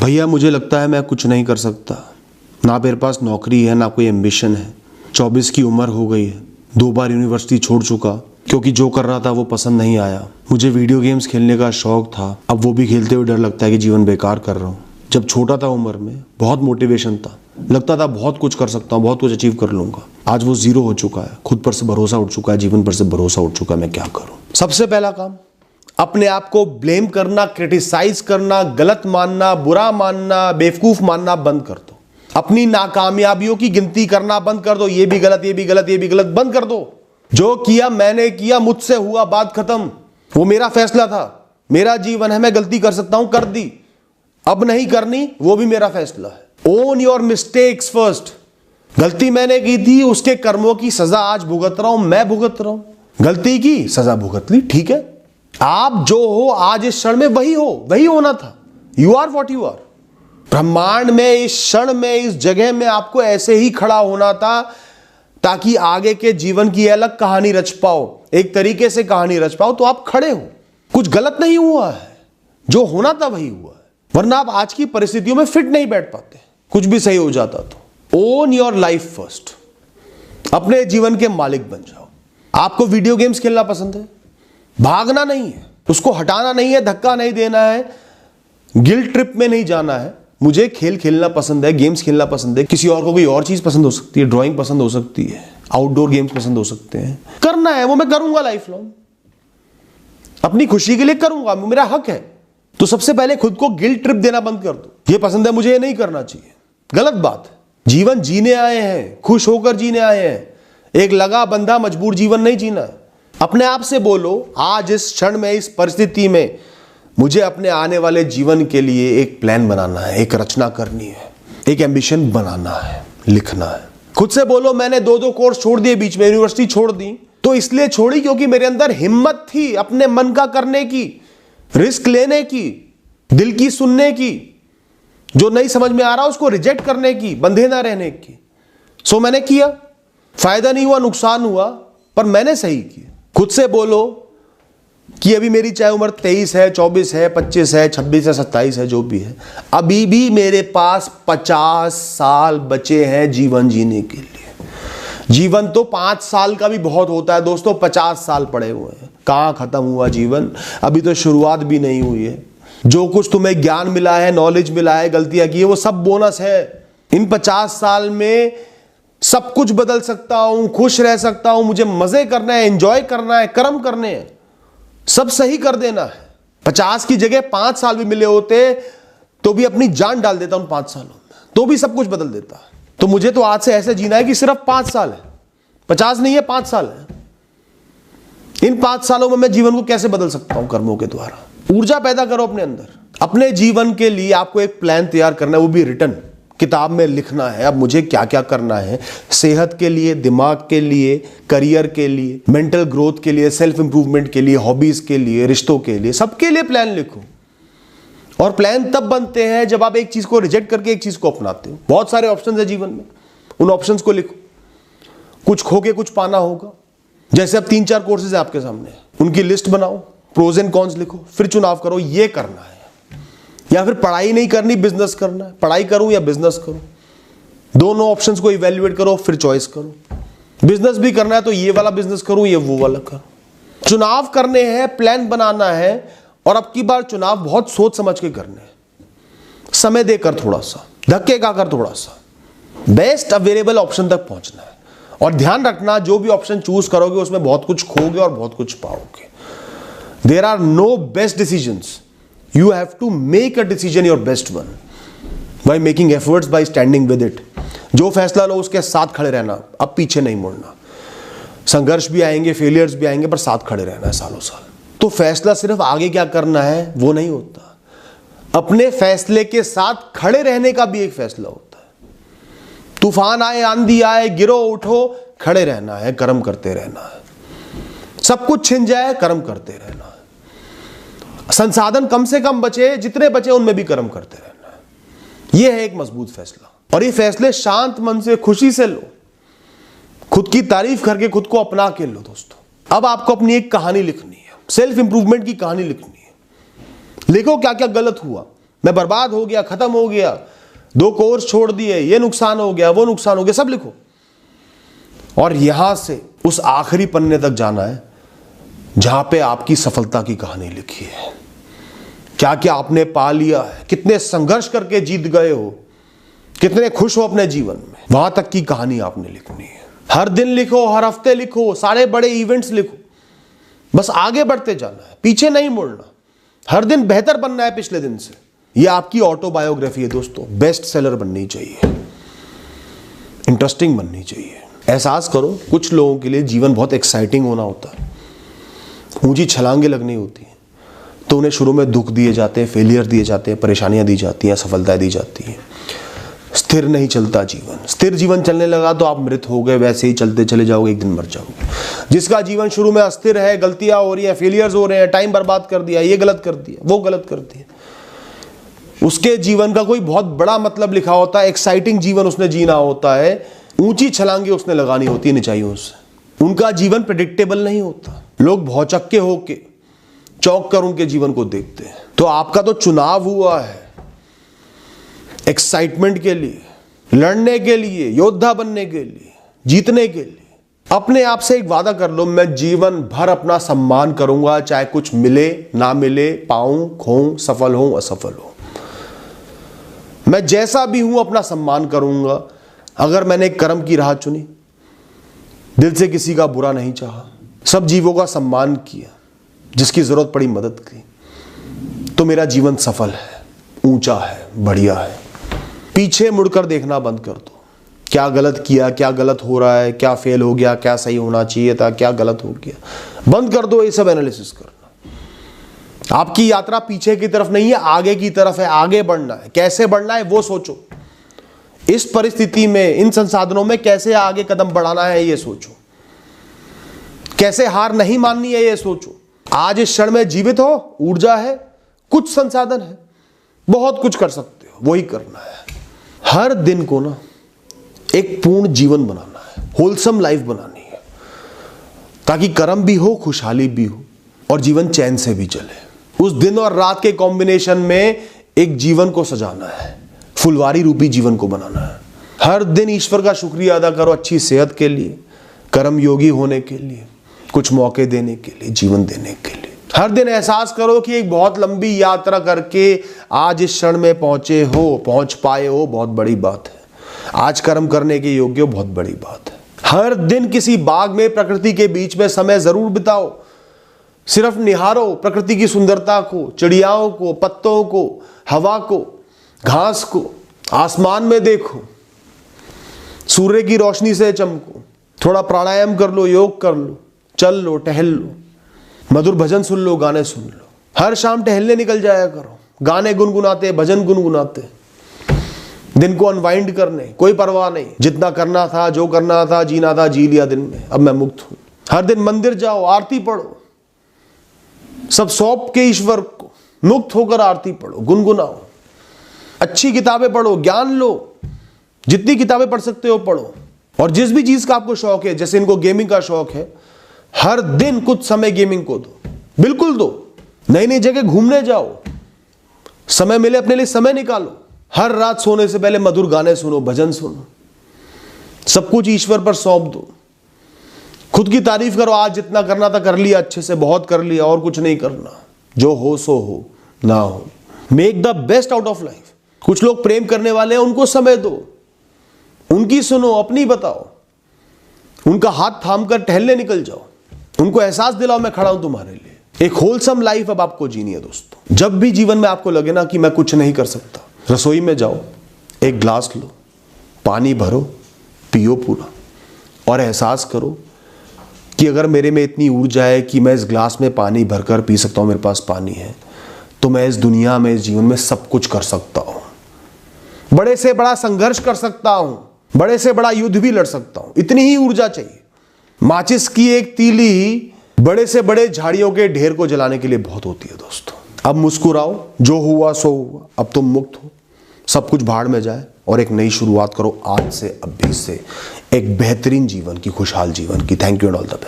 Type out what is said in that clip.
भैया मुझे लगता है मैं कुछ नहीं कर सकता, ना मेरे पास नौकरी है ना कोई एम्बिशन है। 24 की उम्र हो गई है, 2 बार यूनिवर्सिटी छोड़ चुका क्योंकि जो कर रहा था वो पसंद नहीं आया। मुझे वीडियो गेम्स खेलने का शौक था, अब वो भी खेलते हुए डर लगता है कि जीवन बेकार कर रहा हूँ। जब छोटा था उम्र में बहुत मोटिवेशन था, लगता था बहुत कुछ कर सकता हूँ, बहुत कुछ अचीव कर लूंगा। आज वो जीरो हो चुका है, खुद पर से भरोसा उठ चुका है, जीवन पर से भरोसा उठ चुका है। मैं क्या करूँ? सबसे पहला काम, अपने आप को ब्लेम करना, क्रिटिसाइज करना, गलत मानना, बुरा मानना, बेवकूफ मानना बंद कर दो। अपनी नाकामयाबियों की गिनती करना बंद कर दो। ये भी गलत, ये भी गलत, ये भी गलत, बंद कर दो। जो किया मैंने किया, मुझसे हुआ, बात खत्म। वो मेरा फैसला था, मेरा जीवन है, मैं गलती कर सकता हूं, कर दी, अब नहीं करनी, वो भी मेरा फैसला है। Own your mistakes first. गलती मैंने की थी, उसके कर्मों की सजा आज भुगत रहा हूं, मैं भुगत रहा हूं। गलती की, सजा भुगत ली, ठीक है। आप जो हो आज इस क्षण में वही हो, वही होना था। You are what you are. ब्रह्मांड में इस क्षण में इस जगह में आपको ऐसे ही खड़ा होना था ताकि आगे के जीवन की अलग कहानी रच पाओ, एक तरीके से कहानी रच पाओ। तो आप खड़े हो, कुछ गलत नहीं हुआ है, जो होना था वही हुआ है। वरना आप आज की परिस्थितियों में फिट नहीं बैठ पाते, कुछ भी सही हो जाता तो। Own your life first. अपने जीवन के मालिक बन जाओ। आपको वीडियो गेम्स खेलना पसंद है, भागना नहीं है, उसको हटाना नहीं है, धक्का नहीं देना है, गिल्ट ट्रिप में नहीं जाना है। मुझे खेल खेलना पसंद है, गेम्स खेलना पसंद है। किसी और को कोई और चीज पसंद हो सकती है, ड्राइंग पसंद हो सकती है, आउटडोर गेम्स पसंद हो सकते हैं। करना है वो मैं करूंगा लाइफ लॉन्ग, अपनी खुशी के लिए करूंगा, मेरा हक है। तो सबसे पहले खुद को गिल्ट ट्रिप देना बंद कर दो। ये पसंद है मुझे, ये नहीं करना चाहिए, गलत बात है। जीवन जीने आए हैं, खुश होकर जीने आए हैं। एक लगा बंधा मजबूर जीवन नहीं जीना है। अपने आप से बोलो, आज इस क्षण में इस परिस्थिति में मुझे अपने आने वाले जीवन के लिए एक प्लान बनाना है, एक रचना करनी है, एक एम्बिशन बनाना है, लिखना है। खुद से बोलो, मैंने 2 कोर्स छोड़ दिए, बीच में यूनिवर्सिटी छोड़ दी, तो इसलिए छोड़ी क्योंकि मेरे अंदर हिम्मत थी अपने मन का करने की, रिस्क लेने की, दिल की सुनने की, जो नहीं समझ में आ रहा उसको रिजेक्ट करने की, बंधे ना रहने की। सो मैंने किया, फायदा नहीं हुआ, नुकसान हुआ, पर मैंने सही किया। खुद से बोलो कि अभी मेरी चाहे उम्र 23 है, 24 है, 25 है, 26 है, 27 है, जो भी है, अभी भी मेरे पास 50 साल बचे हैं जीवन जीने के लिए। जीवन तो 5 साल का भी बहुत होता है दोस्तों, 50 साल पड़े हुए हैं। कहाँ खत्म हुआ जीवन? अभी तो शुरुआत भी नहीं हुई है। जो कुछ तुम्हें ज्ञान मिला है, नॉलेज मिला है, गलतियां की है, वो सब बोनस है। इन 50 साल में सब कुछ बदल सकता हूं, खुश रह सकता हूं, मुझे मजे करना है, एंजॉय करना है, कर्म करने हैं, सब सही कर देना है। 50 की जगह 5 साल भी मिले होते तो भी अपनी जान डाल देता उन 5 सालों में, तो भी सब कुछ बदल देता। तो मुझे तो आज से ऐसे जीना है कि सिर्फ 5 साल है, 50 नहीं है, 5 साल है। इन 5 सालों में मैं जीवन को कैसे बदल सकता हूं? कर्मों के द्वारा। ऊर्जा पैदा करो अपने अंदर। अपने जीवन के लिए आपको एक प्लान तैयार करना है, वो भी रिटन किताब में लिखना है। अब मुझे क्या क्या करना है, सेहत के लिए, दिमाग के लिए, करियर के लिए, मेंटल ग्रोथ के लिए, सेल्फ इंप्रूवमेंट के लिए, हॉबीज के लिए, रिश्तों के लिए, सबके लिए प्लान लिखो। और प्लान तब बनते हैं जब आप एक चीज को रिजेक्ट करके एक चीज को अपनाते हो। बहुत सारे ऑप्शंस है जीवन में, उन ऑप्शंस को लिखो। कुछ खो के कुछ पाना होगा। जैसे अब 3-4 कोर्सेज है आपके सामने, उनकी लिस्ट बनाओ, प्रोज एंड कॉन्स लिखो, फिर चुनाव करो, ये करना है या फिर पढ़ाई नहीं करनी, बिजनेस करना है। पढ़ाई करूं या बिजनेस करूं, दोनों ऑप्शंस को इवैल्यूएट करो, फिर चॉइस करो। बिजनेस भी करना है तो ये वाला बिजनेस करूं या वो वाला करूं। चुनाव करने हैं, प्लान बनाना है, और अब की बार चुनाव बहुत सोच समझ के करने हैं, समय देकर, थोड़ा सा धक्के खाकर, थोड़ा सा बेस्ट अवेलेबल ऑप्शन तक पहुंचना है। और ध्यान रखना, जो भी ऑप्शन चूज करोगे उसमें बहुत कुछ खोगे और बहुत कुछ पाओगे। There are no best decisions, you have to make a decision your best one by making efforts, by standing with it। जो फैसला लो उसके साथ खड़े रहना, अब पीछे नहीं मुड़ना। संघर्ष भी आएंगे, फेलियर्स भी आएंगे, पर साथ खड़े रहना है सालों साल। तो फैसला सिर्फ आगे क्या करना है वो नहीं होता, अपने फैसले के साथ खड़े रहने का भी एक फैसला होता है। तूफान आए, आंधी आए, गिरो उठो, खड़े रहना है, कर्म करते रहना है। सब कुछ छिन जाए, कर्म करते रहना है। संसाधन कम से कम बचे, जितने बचे उनमें भी कर्म करते रहना है। यह है एक मजबूत फैसला। और ये फैसले शांत मन से, खुशी से लो, खुद की तारीफ करके, खुद को अपना के लो दोस्तों। अब आपको अपनी एक कहानी लिखनी है, सेल्फ इंप्रूवमेंट की कहानी लिखनी है। लिखो क्या क्या गलत हुआ, मैं बर्बाद हो गया, खत्म हो गया, 2 कोर्स छोड़ दिए, ये नुकसान हो गया, वो नुकसान हो गया, सब लिखो। और यहां से उस आखिरी पन्ने तक जाना है जहां पे आपकी सफलता की कहानी लिखी है। क्या क्या आपने पा लिया है, कितने संघर्ष करके जीत गए हो, कितने खुश हो अपने जीवन में, वहां तक की कहानी आपने लिखनी है। हर दिन लिखो, हर हफ्ते लिखो, सारे बड़े इवेंट्स लिखो, बस आगे बढ़ते जाना है, पीछे नहीं मुड़ना। हर दिन बेहतर बनना है पिछले दिन से। ये आपकी ऑटोबायोग्राफी है दोस्तों। बेस्ट सेलर बननी चाहिए, इंटरेस्टिंग बननी चाहिए। एहसास करो, कुछ लोगों के लिए जीवन बहुत एक्साइटिंग होना होता है, ऊंची छलांगे लगनी होती हैं, तो उन्हें शुरू में दुख दिए जाते हैं, फेलियर दिए जाते हैं, परेशानियां दी जाती हैं, सफलताएं दी जाती हैं। स्थिर नहीं चलता जीवन। स्थिर जीवन चलने लगा तो आप मृत हो गए, वैसे ही चलते चले जाओगे, एक दिन मर जाओगे। जिसका जीवन शुरू में अस्थिर है, गलतियां हो रही हैं, फेलियर्स हो रहे हैं, टाइम बर्बाद कर दिया, ये गलत कर दिया, वो गलत कर दिया, उसके जीवन का कोई बहुत बड़ा मतलब लिखा होता है, एक्साइटिंग जीवन उसने जीना होता है, ऊंची छलांगे उसने लगानी होती है निचाइयों से। उनका जीवन प्रेडिक्टेबल नहीं होता। लोग भौचक्के होके चौंक कर उनके जीवन को देखते हैं। तो आपका तो चुनाव हुआ है एक्साइटमेंट के लिए, लड़ने के लिए, योद्धा बनने के लिए, जीतने के लिए। अपने आप से एक वादा कर लो, मैं जीवन भर अपना सम्मान करूंगा, चाहे कुछ मिले ना मिले, पाऊं खोऊं, सफल हूं असफल हूं। मैं जैसा भी हूं अपना सम्मान करूंगा। अगर मैंने एक कर्म की राह चुनी, दिल से किसी का बुरा नहीं चाहा, सब जीवों का सम्मान किया, जिसकी जरूरत पड़ी मदद की, तो मेरा जीवन सफल है, ऊंचा है, बढ़िया है। पीछे मुड़कर देखना बंद कर दो। क्या गलत किया, क्या गलत हो रहा है, क्या फेल हो गया, क्या सही होना चाहिए था, क्या गलत हो गया, बंद कर दो ये सब एनालिसिस करना। आपकी यात्रा पीछे की तरफ नहीं है, आगे की तरफ है। आगे बढ़ना है, कैसे बढ़ना है वो सोचो। इस परिस्थिति में, इन संसाधनों में कैसे आगे कदम बढ़ाना है ये सोचो। कैसे हार नहीं माननी है ये सोचो। आज इस क्षण में जीवित हो, ऊर्जा है, कुछ संसाधन है, बहुत कुछ कर सकते हो, वही करना है। हर दिन को ना एक पूर्ण जीवन बनाना है, होलसम लाइफ बनानी है, ताकि कर्म भी हो, खुशहाली भी हो और जीवन चैन से भी चले। उस दिन और रात के कॉम्बिनेशन में एक जीवन को सजाना है, फुलवारी रूपी जीवन को बनाना है। हर दिन ईश्वर का शुक्रिया अदा करो, अच्छी सेहत के लिए, कर्म योगी होने के लिए, कुछ मौके देने के लिए, जीवन देने के लिए। हर दिन एहसास करो कि एक बहुत लंबी यात्रा करके आज इस क्षण में पहुंच पाए हो, बहुत बड़ी बात है। आज कर्म करने के योग्य हो, बहुत बड़ी बात है। हर दिन किसी बाग में, प्रकृति के बीच में समय जरूर बिताओ। सिर्फ निहारो प्रकृति की सुंदरता को, चिड़ियाओं को, पत्तों को, हवा को, घास को, आसमान में देखो, सूर्य की रोशनी से चमको, थोड़ा प्राणायाम कर लो, योग कर लो, चल लो, टहल लो, मधुर भजन सुन लो, गाने सुन लो। हर शाम टहलने निकल जाया करो, गाने गुनगुनाते, भजन गुनगुनाते, दिन को अनवाइंड करने, कोई परवाह नहीं। जितना करना था, जो करना था, जीना था, जी लिया दिन में, अब मैं मुक्त हूं। हर दिन मंदिर जाओ, आरती पढ़ो, सब सौंप के ईश्वर को, मुक्त होकर आरती पढ़ो, गुनगुनाओ, अच्छी किताबें पढ़ो, ज्ञान लो, जितनी किताबें पढ़ सकते हो पढ़ो। और जिस भी चीज का आपको शौक है, जैसे इनको गेमिंग का शौक है, हर दिन कुछ समय गेमिंग को दो, बिल्कुल दो। नई नई जगह घूमने जाओ, समय मिले अपने लिए समय निकालो। हर रात सोने से पहले मधुर गाने सुनो, भजन सुनो, सब कुछ ईश्वर पर सौंप दो। खुद की तारीफ करो, आज जितना करना था कर लिया, अच्छे से बहुत कर लिया, और कुछ नहीं करना, जो हो सो हो, ना हो। Make the best out of life. कुछ लोग प्रेम करने वाले हैं, उनको समय दो, उनकी सुनो, अपनी बताओ, उनका हाथ थाम कर टहलने निकल जाओ, उनको एहसास दिलाओ मैं खड़ा हूं तुम्हारे लिए। एक होलसम लाइफ अब आपको जीनी है दोस्तों। जब भी जीवन में आपको लगे ना कि मैं कुछ नहीं कर सकता, रसोई में जाओ, एक ग्लास लो, पानी भरो, पियो पूरा, और एहसास करो कि अगर मेरे में इतनी ऊर्जा है कि मैं इस ग्लास में पानी भरकर पी सकता हूं, मेरे पास पानी है, तो मैं इस दुनिया में, इस जीवन में सब कुछ कर सकता हूं। बड़े से बड़ा संघर्ष कर सकता हूं, बड़े से बड़ा युद्ध भी लड़ सकता हूं। इतनी ही ऊर्जा चाहिए। माचिस की एक तीली ही बड़े से बड़े झाड़ियों के ढेर को जलाने के लिए बहुत होती है दोस्तों। अब मुस्कुराओ, जो हुआ सो हुआ, अब तुम मुक्त हो, सब कुछ भाड़ में जाए और एक नई शुरुआत करो आज से, अभी से, एक बेहतरीन जीवन की, खुशहाल जीवन की। Thank you and all the best.